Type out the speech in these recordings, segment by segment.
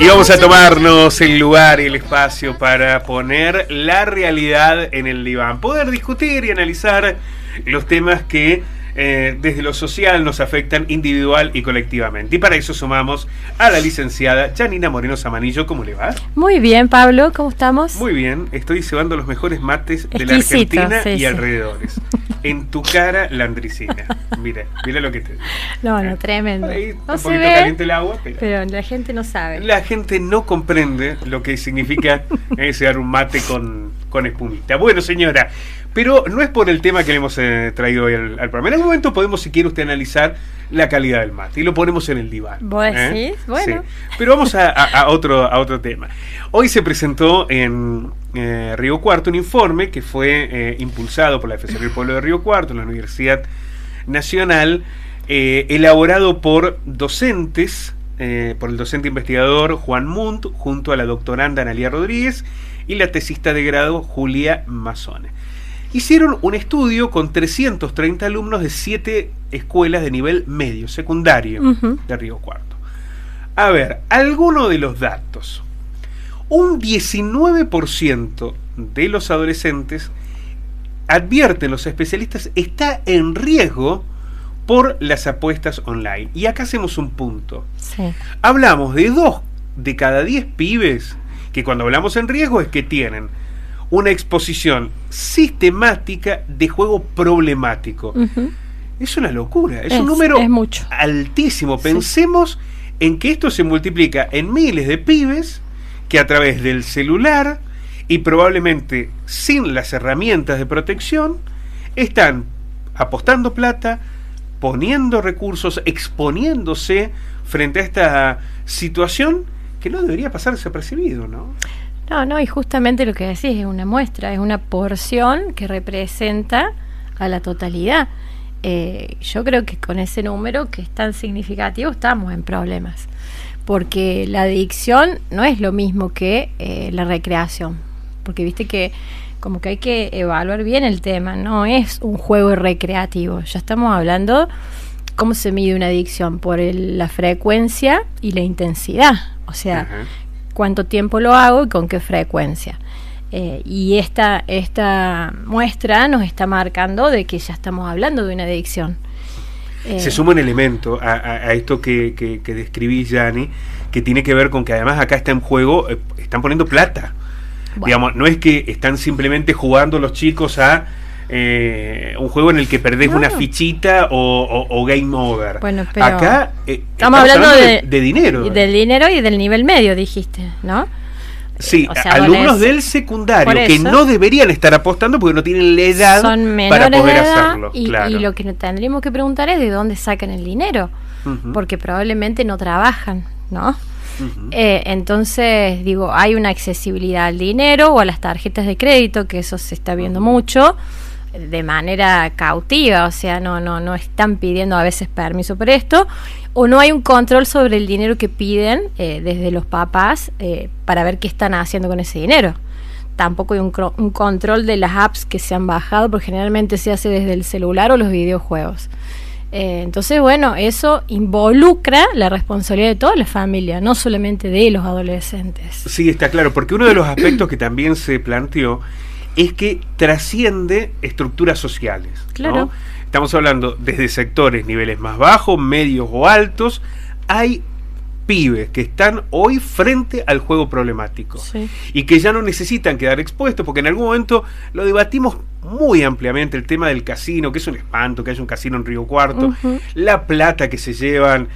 Y vamos a tomarnos el lugar y el espacio para poner la realidad en el diván. Poder discutir y analizar los temas que desde lo social nos afectan individual y colectivamente. Y para eso sumamos a la licenciada Janina Moreno Samanillo. ¿Cómo le va? Muy bien, Pablo, ¿cómo estamos? Muy bien, estoy cebando los mejores mates de la Argentina y alrededores. En tu cara, la andricina. Mira lo que te digo. No, tremendo. Ahí, no un se poquito ve, caliente el agua, pero la gente no sabe. La gente no comprende lo que significa cebar un mate con espumita. Bueno, señora, pero no es por el tema que le hemos traído hoy al programa. En algún momento podemos, si quiere usted, analizar la calidad del mate y lo ponemos en el diván. ¿Vos decís? Bueno. Sí. Pero vamos a otro tema. Hoy se presentó en Río Cuarto un informe que fue impulsado por la Defensoría del Pueblo de Río Cuarto, la Universidad Nacional, elaborado por docentes, por el docente investigador Juan Munt, junto a la doctoranda Analía Rodríguez y la tesista de grado Julia Mazzone. Hicieron un estudio con 330 alumnos de 7 escuelas de nivel medio, secundario, de Río Cuarto. A ver, algunos de los datos. Un 19% de los adolescentes, advierten los especialistas, está en riesgo por las apuestas online. Y acá hacemos un punto. Sí. Hablamos de 2 de cada 10 pibes que cuando hablamos en riesgo es que tienen una exposición sistemática de juego problemático. Es una locura, es un número mucho. Altísimo. Pensemos en que esto se multiplica en miles de pibes que a través del celular y probablemente sin las herramientas de protección están apostando plata, poniendo recursos, exponiéndose frente a esta situación que no debería pasar desapercibido, ¿no? No, y justamente lo que decís es una muestra, es una porción que representa a la totalidad. Yo creo que con ese número que es tan significativo estamos en problemas, porque la adicción no es lo mismo que la recreación, porque viste que como que hay que evaluar bien el tema, no es un juego recreativo, ya estamos hablando cómo se mide una adicción, por la frecuencia y la intensidad, o sea, cuánto tiempo lo hago y con qué frecuencia. Y esta muestra nos está marcando de que ya estamos hablando de una adicción. Se suma un elemento a esto que describís, Yani, que tiene que ver con que además acá está en juego, están poniendo plata. Bueno. Digamos, no es que están simplemente jugando los chicos a un juego en el que perdés una fichita o game over. Bueno, pero acá estamos hablando de dinero. Y del dinero y del nivel medio, dijiste, ¿no? Sí, o sea, alumnos del secundario que no deberían estar apostando porque no tienen la edad para poder hacerlo. Y lo que tendríamos que preguntar es de dónde sacan el dinero, porque probablemente no trabajan, ¿no? Entonces, digo, hay una accesibilidad al dinero o a las tarjetas de crédito, que eso se está viendo mucho, de manera cautiva, o sea, no están pidiendo a veces permiso por esto, o no hay un control sobre el dinero que piden desde los papás para ver qué están haciendo con ese dinero. Tampoco hay un control de las apps que se han bajado, porque generalmente se hace desde el celular o los videojuegos. Entonces, bueno, eso involucra la responsabilidad de toda la familia, no solamente de los adolescentes. Sí, está claro, porque uno de los aspectos que también se planteó es que trasciende estructuras sociales, claro, ¿no? Estamos hablando desde sectores, niveles más bajos, medios o altos. Hay pibes que están hoy frente al juego problemático, y que ya no necesitan quedar expuestos, porque en algún momento lo debatimos muy ampliamente, el tema del casino, que es un espanto que haya un casino en Río Cuarto, la plata que se llevan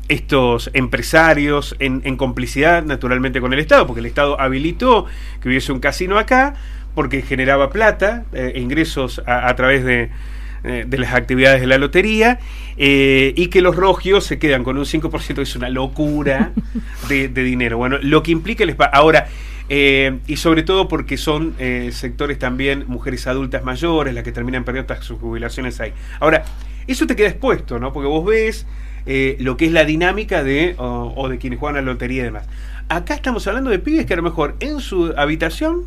estos empresarios en complicidad naturalmente con el Estado, porque el Estado habilitó que hubiese un casino acá porque generaba plata, ingresos a través de las actividades de la lotería, y que los rogios se quedan con un 5%, que es una locura de dinero. Bueno, lo que implica el espacio. Ahora, y sobre todo porque son sectores también, mujeres adultas mayores, las que terminan perdiendo hasta sus jubilaciones ahí. Ahora, eso te queda expuesto, ¿no? Porque vos ves lo que es la dinámica de quienes juegan a la lotería y demás. Acá estamos hablando de pibes que a lo mejor en su habitación,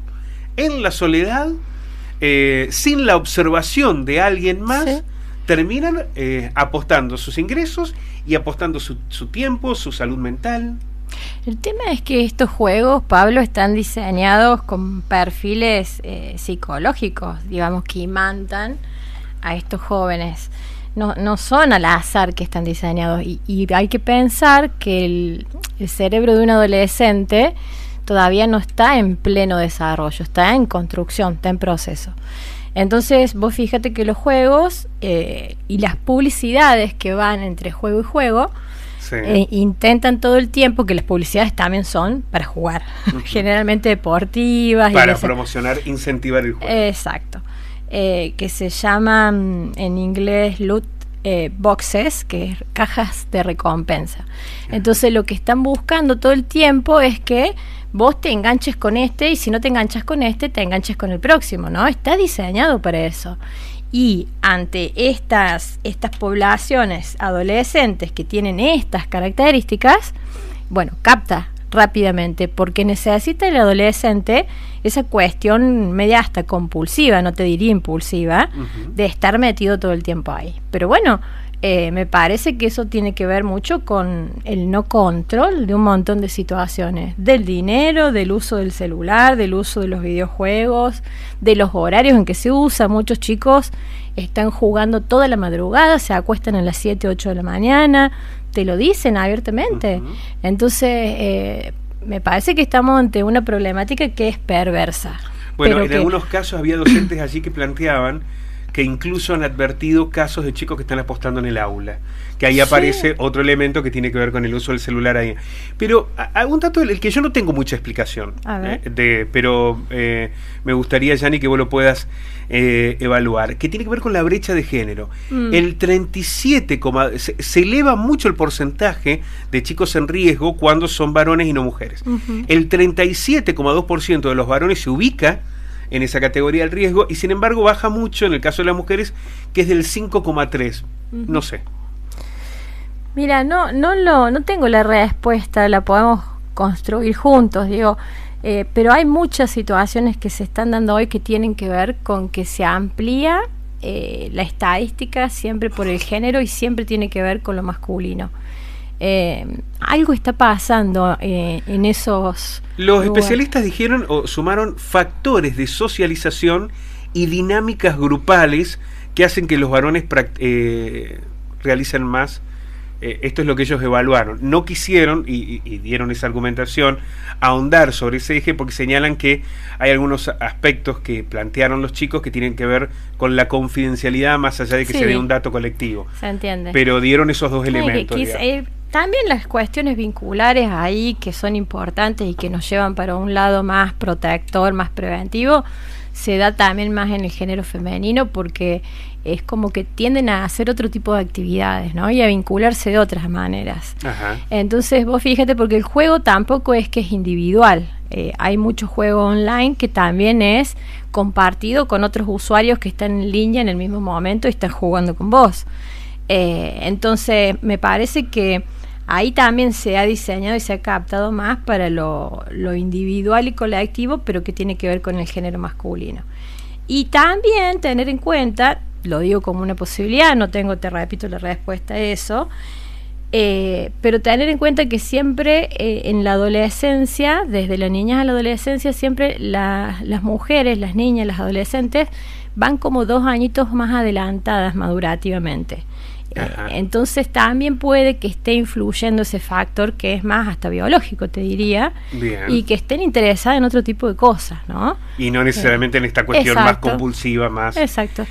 en la soledad, sin la observación de alguien más, terminan apostando sus ingresos y apostando su tiempo, su salud mental. El tema es que estos juegos, Pablo, están diseñados con perfiles psicológicos, digamos, que imantan a estos jóvenes. No son al azar que están diseñados, y hay que pensar que el cerebro de un adolescente todavía no está en pleno desarrollo, está en construcción, está en proceso. Entonces vos fíjate que los juegos y las publicidades que van entre juego y juego, sí, intentan todo el tiempo, que las publicidades también son para jugar, generalmente deportivas. Para promocionar, incentivar el juego. Exacto. Que se llaman en inglés loot boxes, que es cajas de recompensa. Entonces lo que están buscando todo el tiempo es que vos te enganches con este, y si no te enganchas con este, te enganches con el próximo, ¿no? Está diseñado para eso. Y ante estas poblaciones adolescentes que tienen estas características, bueno, capta rápidamente, porque necesita el adolescente esa cuestión media hasta compulsiva, no te diría impulsiva, de estar metido todo el tiempo ahí. Pero bueno, me parece que eso tiene que ver mucho con el no control de un montón de situaciones, del dinero, del uso del celular, del uso de los videojuegos, de los horarios en que se usa. Muchos chicos están jugando toda la madrugada, se acuestan a las 7, 8 de la mañana, te lo dicen abiertamente. Entonces, me parece que estamos ante una problemática que es perversa. Bueno, en algunos casos había docentes allí que planteaban que incluso han advertido casos de chicos que están apostando en el aula, que ahí aparece otro elemento que tiene que ver con el uso del celular ahí. Pero algún dato del que yo no tengo mucha explicación, pero me gustaría, Yani, que vos lo puedas evaluar, que tiene que ver con la brecha de género. El 37, se eleva mucho el porcentaje de chicos en riesgo cuando son varones y no mujeres. El 37,2% de los varones se ubica en esa categoría del riesgo, y sin embargo baja mucho en el caso de las mujeres, que es del 5,3%. No sé. Mira, no tengo la respuesta, la podemos construir juntos, digo, pero hay muchas situaciones que se están dando hoy que tienen que ver con que se amplía la estadística siempre por el género, y siempre tiene que ver con lo masculino. Algo está pasando en esos Los especialistas dijeron o sumaron factores de socialización y dinámicas grupales que hacen que los varones realicen más. Esto es lo que ellos evaluaron. No quisieron, y dieron esa argumentación, ahondar sobre ese eje, porque señalan que hay algunos aspectos que plantearon los chicos que tienen que ver con la confidencialidad, más allá de que se dé un dato colectivo. Se entiende. Pero dieron esos dos elementos. También las cuestiones vinculares ahí, que son importantes y que nos llevan para un lado más protector, más preventivo, se da también más en el género femenino, porque es como que tienden a hacer otro tipo de actividades, ¿no? Y a vincularse de otras maneras. Entonces vos fíjate, porque el juego tampoco es que es individual. Hay mucho juego online que también es compartido con otros usuarios que están en línea en el mismo momento y están jugando con vos. Entonces me parece que ahí también se ha diseñado y se ha captado más para lo individual y colectivo, pero que tiene que ver con el género masculino. Y también tener en cuenta, lo digo como una posibilidad, no tengo, te repito, la respuesta a eso, pero tener en cuenta que siempre en la adolescencia, desde la niñez a la adolescencia, siempre las mujeres, las niñas, las adolescentes van como 2 añitos más adelantadas madurativamente. Entonces también puede que esté influyendo ese factor, que es más hasta biológico, te diría. Bien. Y que estén interesadas en otro tipo de cosas, ¿no? Y no necesariamente en esta cuestión más compulsiva, más... Exacto.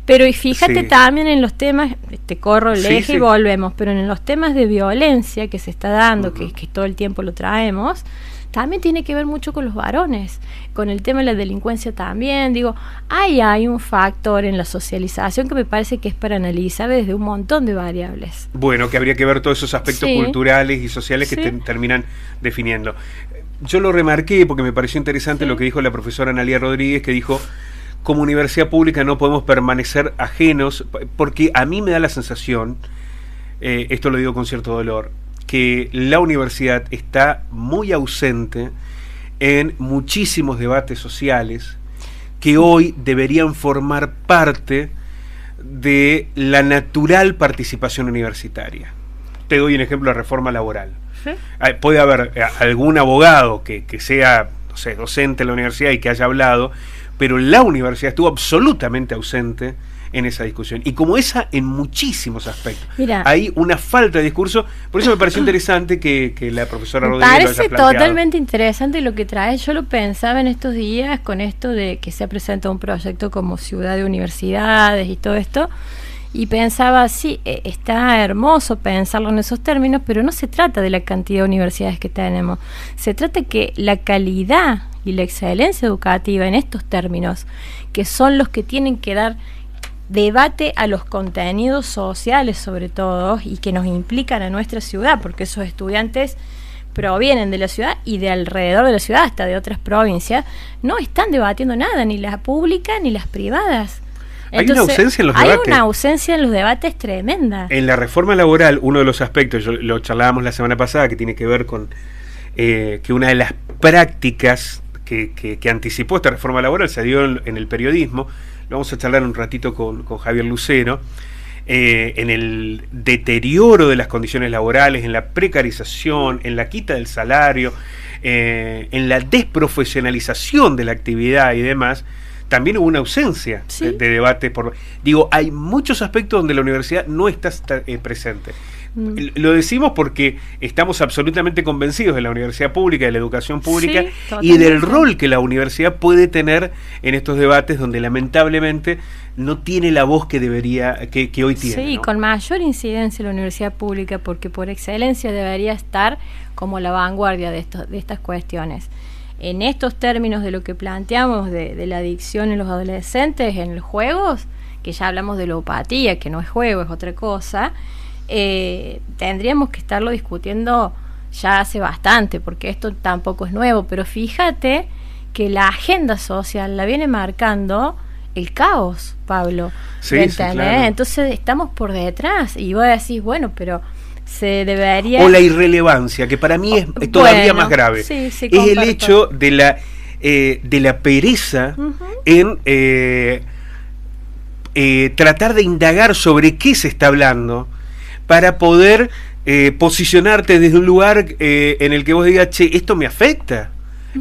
Pero y fíjate también en los temas, te corro el eje y volvemos, pero en los temas de violencia que se está dando, que todo el tiempo lo traemos, también tiene que ver mucho con los varones, con el tema de la delincuencia también. Digo, hay un factor en la socialización que me parece que es para analizar desde un montón de variables. Bueno, que habría que ver todos esos aspectos culturales y sociales que terminan definiendo. Yo lo remarqué porque me pareció interesante lo que dijo la profesora Analía Rodríguez, que dijo: como universidad pública no podemos permanecer ajenos, porque a mí me da la sensación, esto lo digo con cierto dolor, que la universidad está muy ausente en muchísimos debates sociales que hoy deberían formar parte de la natural participación universitaria. Te doy un ejemplo de reforma laboral. ¿Sí? Puede haber algún abogado que sea, no sé, docente en la universidad y que haya hablado, pero la universidad estuvo absolutamente ausente en esa discusión. Y como esa, en muchísimos aspectos. Mira, hay una falta de discurso. Por eso me pareció interesante que la profesora me Rodríguez lo haya parece planteado. totalmente interesante lo que trae. Yo lo pensaba en estos días con esto de que se ha presentado un proyecto como ciudad de universidades y todo esto. Y pensaba, sí, está hermoso pensarlo en esos términos, pero no se trata de la cantidad de universidades que tenemos. Se trata que la calidad y la excelencia educativa en estos términos, que son los que tienen que dar debate a los contenidos sociales sobre todo y que nos implican a nuestra ciudad, porque esos estudiantes provienen de la ciudad y de alrededor de la ciudad, hasta de otras provincias, no están debatiendo nada, ni las públicas ni las privadas. Entonces, hay una ausencia en los debates. Hay una ausencia en los debates tremenda. En la reforma laboral, uno de los aspectos, lo charlábamos la semana pasada, que tiene que ver con que una de las prácticas que anticipó esta reforma laboral se dio en el periodismo. Lo vamos a charlar un ratito con Javier Lucero, en el deterioro de las condiciones laborales, en la precarización, en la quita del salario, en la desprofesionalización de la actividad y demás. También hubo una ausencia de debate. Hay muchos aspectos donde la universidad no está presente. Lo decimos porque estamos absolutamente convencidos de la universidad pública, de la educación pública, y del rol que la universidad puede tener en estos debates donde lamentablemente no tiene la voz que debería, que hoy tiene. Sí, ¿no? Con mayor incidencia la universidad pública, porque por excelencia debería estar como la vanguardia de estas cuestiones. En estos términos de lo que planteamos de la adicción en los adolescentes, en los juegos, que ya hablamos de ludopatía, que no es juego, es otra cosa, tendríamos que estarlo discutiendo ya hace bastante, porque esto tampoco es nuevo, pero fíjate que la agenda social la viene marcando el caos, Pablo. Sí, claro. Entonces estamos por detrás y vos decís, bueno, pero se debería... O la irrelevancia, que para mí es todavía más grave. Sí, es el hecho de la pereza en tratar de indagar sobre qué se está hablando para poder posicionarte desde un lugar en el que vos digas, che, esto me afecta,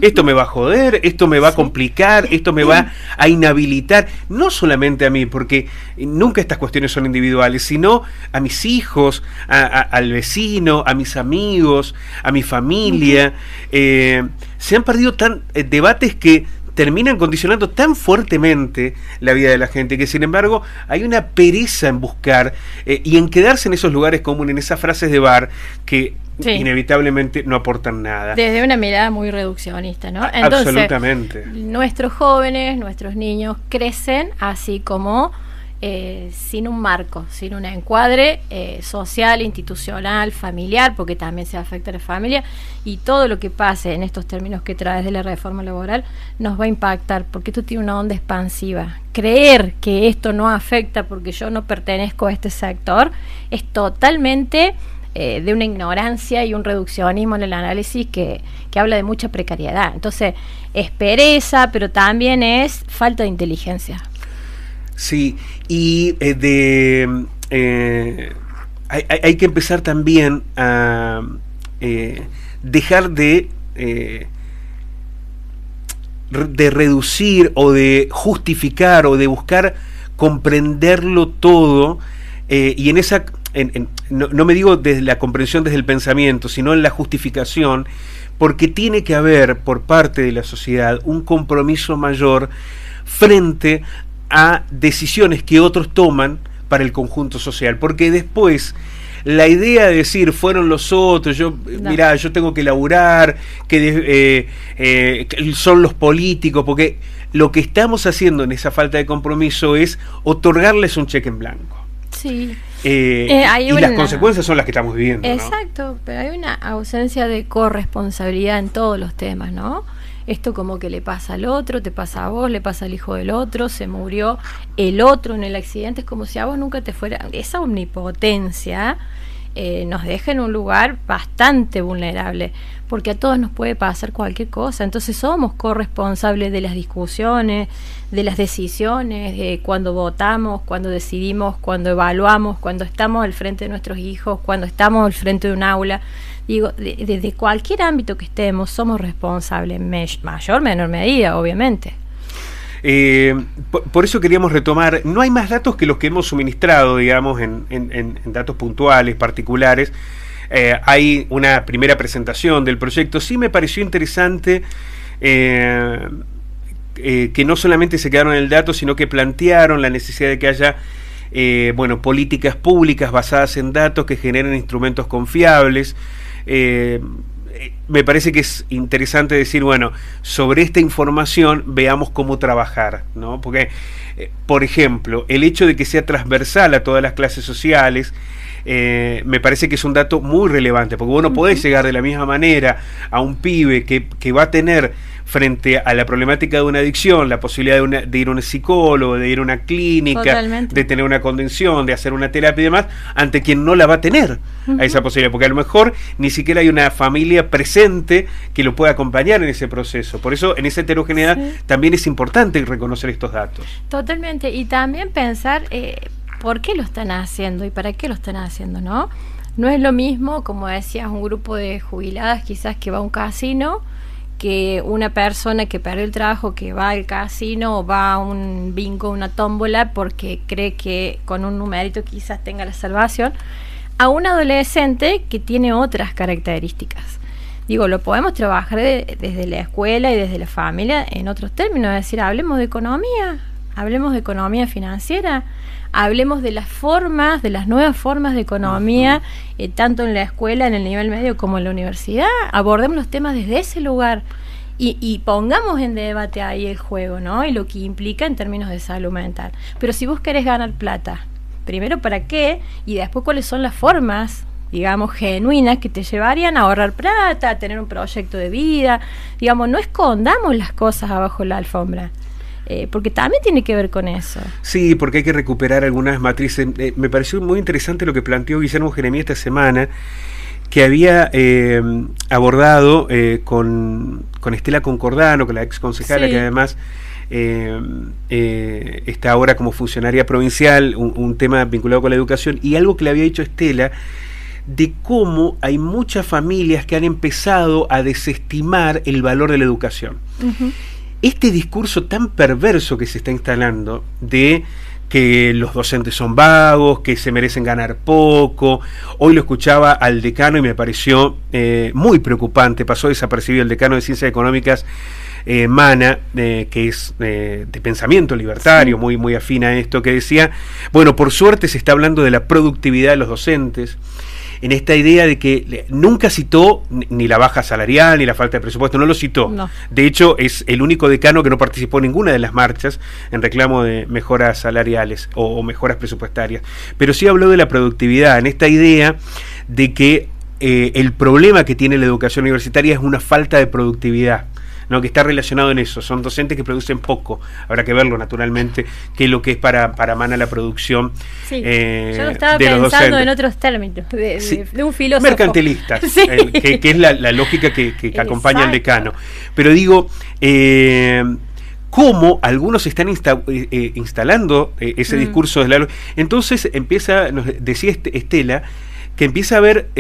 esto me va a joder, esto me va a complicar, esto me va a inhabilitar, no solamente a mí, porque nunca estas cuestiones son individuales, sino a mis hijos, al vecino, a mis amigos, a mi familia. Se han perdido debates que terminan condicionando tan fuertemente la vida de la gente, que sin embargo hay una pereza en buscar y en quedarse en esos lugares comunes, en esas frases de bar que inevitablemente no aportan nada. Desde una mirada muy reduccionista, ¿no? Entonces, absolutamente. Nuestros jóvenes, nuestros niños crecen así como sin un marco, sin un encuadre social, institucional, familiar, porque también se afecta a la familia, y todo lo que pase en estos términos que traes de la reforma laboral nos va a impactar, porque esto tiene una onda expansiva. Creer que esto no afecta porque yo no pertenezco a este sector es totalmente de una ignorancia y un reduccionismo en el análisis que habla de mucha precariedad. Entonces es pereza, pero también es falta de inteligencia. Sí, y hay que empezar también a dejar de reducir o de justificar o de buscar comprenderlo todo, y en esa no me digo desde la comprensión desde el pensamiento, sino en la justificación, porque tiene que haber por parte de la sociedad un compromiso mayor frente a decisiones que otros toman para el conjunto social, porque después la idea de decir fueron los otros, mirá, yo tengo que laburar, que son los políticos, porque lo que estamos haciendo en esa falta de compromiso es otorgarles un cheque en blanco. Sí. Y las consecuencias son las que estamos viviendo. Exacto, ¿no? Pero hay una ausencia de corresponsabilidad en todos los temas, ¿no? Esto como que le pasa al otro, te pasa a vos, le pasa al hijo del otro, se murió el otro en el accidente, es como si a vos nunca te fuera. Esa omnipotencia nos deja en un lugar bastante vulnerable, porque a todos nos puede pasar cualquier cosa. Entonces somos corresponsables de las discusiones, de las decisiones, de cuando votamos, cuando decidimos, cuando evaluamos, cuando estamos al frente de nuestros hijos, cuando estamos al frente de un aula. Digo, desde cualquier ámbito que estemos, somos responsables, mayor, menor medida, obviamente. Por eso queríamos retomar, no hay más datos que los que hemos suministrado, digamos, en datos puntuales, particulares. Hay una primera presentación del proyecto. Sí me pareció interesante que no solamente se quedaron en el dato, sino que plantearon la necesidad de que haya políticas públicas basadas en datos que generen instrumentos confiables. Me parece que es interesante decir, bueno, sobre esta información veamos cómo trabajar, ¿no? Porque, por ejemplo, el hecho de que sea transversal a todas las clases sociales, me parece que es un dato muy relevante, porque vos no podés llegar de la misma manera a un pibe que va a tener frente a la problemática de una adicción la posibilidad de ir a un psicólogo, de ir a una clínica, totalmente, de tener una contención, de hacer una terapia y demás, ante quien no la va a tener a esa posibilidad, porque a lo mejor ni siquiera hay una familia presente que lo pueda acompañar en ese proceso. Por eso, en esa heterogeneidad, también es importante reconocer estos datos. Totalmente, y también pensar por qué lo están haciendo y para qué lo están haciendo, ¿no? No es lo mismo, como decías, un grupo de jubiladas quizás que va a un casino, que una persona que perdió el trabajo, que va al casino o va a un bingo, una tómbola, porque cree que con un numerito quizás tenga la salvación, a un adolescente que tiene otras características. Digo, lo podemos trabajar desde la escuela y desde la familia en otros términos, es decir, hablemos de economía financiera, hablemos de las formas, de las nuevas formas de economía, tanto en la escuela, en el nivel medio, como en la universidad. Abordemos los temas desde ese lugar y pongamos en debate ahí el juego, ¿no? Y lo que implica en términos de salud mental. Pero si vos querés ganar plata, primero para qué, y después cuáles son las formas, digamos, genuinas que te llevarían a ahorrar plata, a tener un proyecto de vida. Digamos, no escondamos las cosas abajo la alfombra. Porque también tiene que ver con eso. Sí, porque hay que recuperar algunas matrices. Me pareció muy interesante lo que planteó Guillermo Jeremías esta semana, que había abordado con Estela Concordano, con la ex concejala, que además está ahora como funcionaria provincial, un tema vinculado con la educación, y algo que le había dicho Estela, de cómo hay muchas familias que han empezado a desestimar el valor de la educación. Este discurso tan perverso que se está instalando de que los docentes son vagos, que se merecen ganar poco. Hoy lo escuchaba al decano y me pareció muy preocupante. Pasó desapercibido el decano de Ciencias Económicas, Mana, que es de pensamiento libertario, muy afín a esto, que decía, bueno, por suerte se está hablando de la productividad de los docentes, en esta idea de que nunca citó ni la baja salarial ni la falta de presupuesto, no lo citó. No. De hecho, es el único decano que no participó en ninguna de las marchas en reclamo de mejoras salariales o mejoras presupuestarias. Pero sí habló de la productividad, en esta idea de que el problema que tiene la educación universitaria es una falta de productividad, ¿no? Que está relacionado en eso. Son docentes que producen poco. Habrá que verlo, naturalmente, qué es lo que es para Mana la producción. Sí, yo lo estaba pensando en otros términos, de un filósofo. Mercantilistas, que es la lógica que acompaña al decano. Pero digo, cómo algunos están instalando ese discurso de la... Entonces empieza, nos decía Estela, que empieza a haber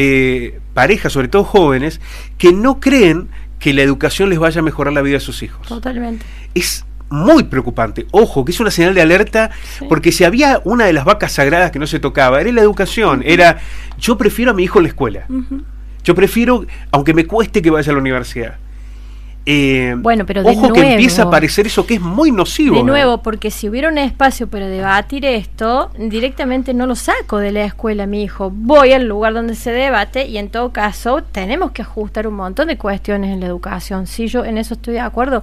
parejas, sobre todo jóvenes, que no creen que la educación les vaya a mejorar la vida de sus hijos. Totalmente. Es muy preocupante. Ojo, que es una señal de alerta, porque si había una de las vacas sagradas que no se tocaba, era la educación. Era, yo prefiero a mi hijo en la escuela. Yo prefiero, aunque me cueste que vaya a la universidad. Bueno, pero ojo, nuevo, que empieza a aparecer eso que es muy nocivo. De nuevo, porque si hubiera un espacio para debatir esto, directamente no lo saco de la escuela, mi hijo. Voy al lugar donde se debate y en todo caso tenemos que ajustar un montón de cuestiones en la educación. Sí, yo en eso estoy de acuerdo,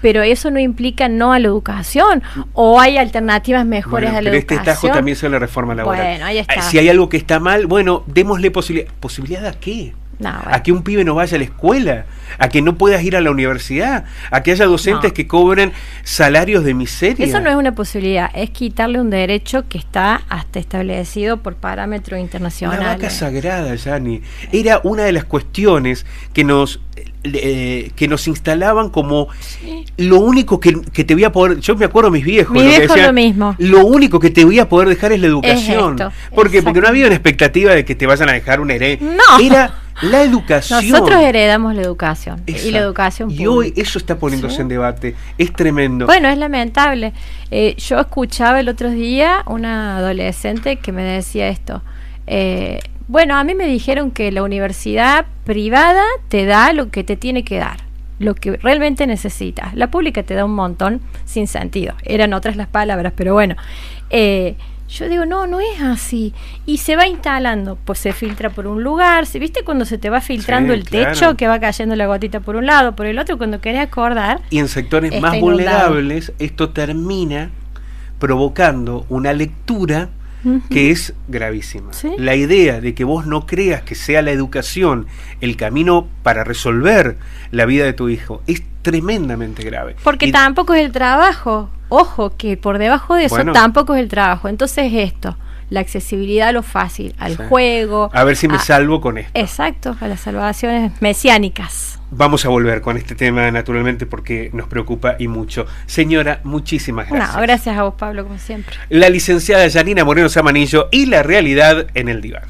pero eso no implica no a la educación, o hay alternativas mejores a la educación. Este tajo también es la reforma laboral. Bueno, ahí está. Si hay algo que está mal, bueno, démosle posibilidad. ¿Posibilidad a qué? No, bueno. A que un pibe no vaya a la escuela, a que no puedas ir a la universidad, a que haya docentes No. que cobren salarios de miseria. Eso no es una posibilidad, es quitarle un derecho que está hasta establecido por parámetros Una internacionales. vaca sagrada, Yani. Era una de las cuestiones que nos instalaban como lo único que te voy a poder. Yo me acuerdo mis viejos. Mi lo que viejo decían, lo mismo. Lo único que te voy a poder dejar es la educación. esto, ¿Por qué? Porque exacto. no había una expectativa de que te vayan a dejar una herencia. No. Era la educación. Nosotros heredamos la educación y la Exacto. educación Y hoy pública. eso está poniéndose Sí. en debate. Es tremendo. Bueno, es lamentable. Yo escuchaba el otro día una adolescente que me decía esto. Bueno, a mí me dijeron que la universidad privada te da lo que te tiene que dar, lo que realmente necesitas. La pública te da un montón sin sentido. Eran otras las palabras, pero bueno. Yo digo, no es así. Y se va instalando, pues se filtra por un lugar. ¿Viste cuando se te va filtrando Sí, el claro. techo, que va cayendo la gotita por un lado, por el otro? Cuando querés acordar, Y en sectores está más inundado. vulnerables, esto termina provocando una lectura que es gravísima. Sí. La idea de que vos no creas que sea la educación el camino para resolver la vida de tu hijo es tremendamente grave. porque Y- tampoco es el trabajo. Ojo, que por debajo de eso Bueno. tampoco es el trabajo. Entonces esto, la accesibilidad a lo fácil, al Sí. juego. A ver si me salvo con esto. Exacto, a las salvaciones mesiánicas. Vamos a volver con este tema naturalmente porque nos preocupa y mucho. Señora, muchísimas gracias. No, gracias a vos, Pablo, como siempre. La licenciada Yanina Moreno Samanillo y la realidad en el diván.